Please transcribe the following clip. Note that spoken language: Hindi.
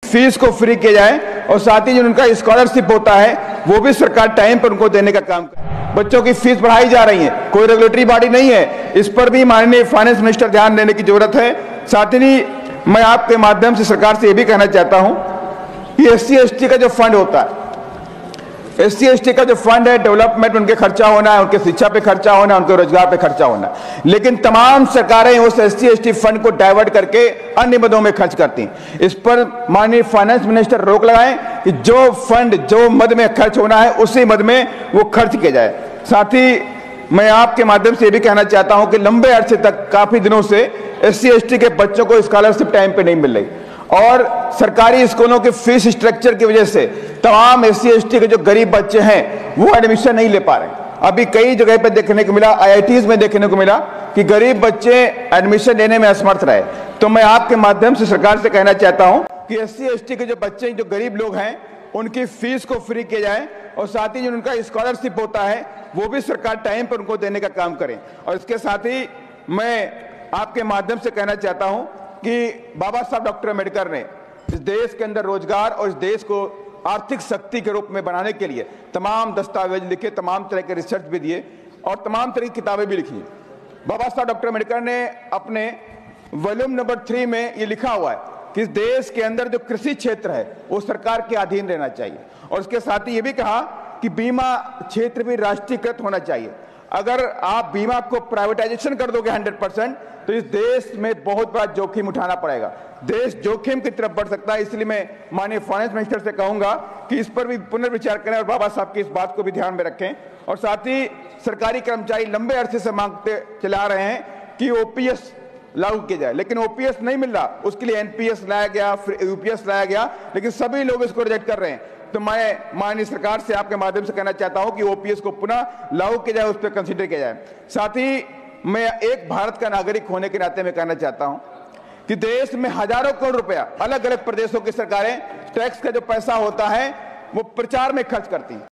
फीस को फ्री किया जाए और साथ ही जो उनका स्कॉलरशिप होता है वो भी सरकार टाइम पर उनको देने का काम करे। बच्चों की फीस बढ़ाई जा रही है, कोई रेगुलेटरी बॉडी नहीं है, इस पर भी माननीय फाइनेंस मिनिस्टर ध्यान देने की जरूरत है। साथ ही मैं आपके माध्यम से सरकार से यह भी कहना चाहता हूं कि SC/ST का जो फंड होता है, SC/ST का जो फंड है, डेवलपमेंट में उनके खर्चा होना है, उनके शिक्षा पे खर्चा होना है, उनके रोजगार पे खर्चा होना है, लेकिन तमाम सरकारें उस SC/ST फंड को डाइवर्ट करके अन्य मदों में खर्च करती हैं। इस पर माननीय फाइनेंस मिनिस्टर रोक लगाएं कि जो फंड जो मद में खर्च होना है उसी मद में वो खर्च किया जाए। साथ ही मैं आपके माध्यम से ये भी कहना चाहता हूं कि लंबे अरसे तक काफी दिनों से SC/ST के बच्चों को स्कॉलरशिप टाइम पे नहीं मिल रही और सरकारी स्कूलों के फीस स्ट्रक्चर की वजह से तमाम SC/ST के जो गरीब बच्चे हैं वो एडमिशन नहीं ले पा रहे। अभी कई जगह पे देखने को मिला, IITs में देखने को मिला कि गरीब बच्चे एडमिशन लेने में असमर्थ रहे। तो मैं आपके माध्यम से सरकार से कहना चाहता हूं कि SC/ST के जो बच्चे, जो गरीब लोग हैं, उनकी फीस को फ्री किया जाए और साथ ही जो उनका स्कॉलरशिप होता है वो भी सरकार टाइम पर उनको देने का काम करे। और इसके साथ ही मैं आपके माध्यम से कहना चाहता हूं कि बाबा साहब डॉक्टर अम्बेडकर ने इस देश के अंदर रोजगार और इस देश को आर्थिक शक्ति के रूप में बनाने के लिए तमाम दस्तावेज लिखे, तमाम तरह के रिसर्च भी दिए और तमाम तरह की किताबें भी लिखी। बाबा साहब डॉक्टर अम्बेडकर ने अपने वॉल्यूम नंबर 3 में ये लिखा हुआ है कि इस देश के अंदर जो कृषि क्षेत्र है वो सरकार के अधीन रहना चाहिए और उसके साथ ही ये भी कहा कि बीमा क्षेत्र भी राष्ट्रीयकृत होना चाहिए। अगर आप बीमा को प्राइवेटाइजेशन कर दोगे 100% तो इस देश में बहुत बड़ा जोखिम उठाना पड़ेगा, देश जोखिम की तरफ बढ़ सकता है। इसलिए मैं माननीय फाइनेंस मिनिस्टर से कहूंगा कि इस पर भी पुनर्विचार करें और बाबा साहब की इस बात को भी ध्यान में रखें। और साथ ही सरकारी कर्मचारी लंबे अरसे से मांगते चले आ रहे हैं कि OPS लागू किया जाए, लेकिन OPS नहीं मिल रहा, उसके लिए NPS लाया गया, फिर UPS लाया गया, लेकिन सभी लोग इसको रिजेक्ट कर रहे हैं। तो मैं माननीय सरकार से आपके माध्यम से कहना चाहता हूं कि OPS को पुनः लागू किया जाए, उस पर कंसिडर किया जाए। साथ ही मैं एक भारत का नागरिक होने के नाते में कहना चाहता हूं कि देश में हजारों करोड़ रुपया अलग अलग प्रदेशों की सरकारें टैक्स का जो पैसा होता है वो प्रचार में खर्च करती हैं।